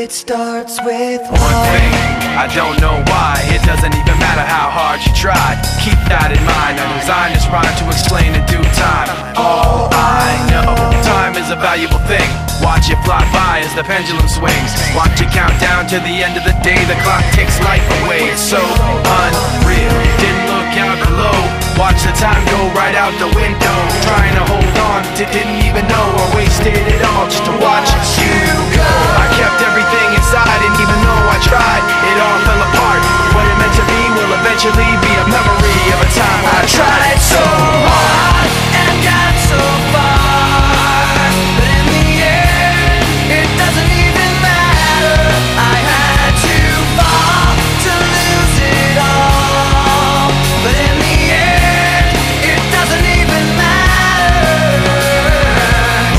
It starts with one thing, I don't know why. It doesn't even matter how hard you try. Keep that in mind, I designed this rhyme to explain in due time. All I know, time is a valuable thing. Watch it fly by as the pendulum swings. Watch it count down to the end of the day. The clock takes life away, it's so unreal. Didn't look out below, watch the time go right out the window. Trying to hold on to didn't even know I wasted it all just to watch you go. I kept everything inside, and even though I tried, it all fell apart. What it meant to be will eventually be a memory of a time when I tried so hard and got so far, but in the end, it doesn't even matter. I had to fall to lose it all, but in the end, it doesn't even matter.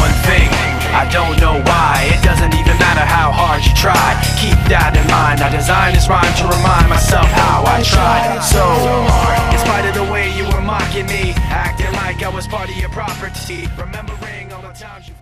One thing, I don't know why. It doesn't even matter how hard you try. Keep that in mind. I designed this rhyme to remind myself how I tried so hard. In spite of the way you were mocking me, acting like I was part of your property, remembering all the times you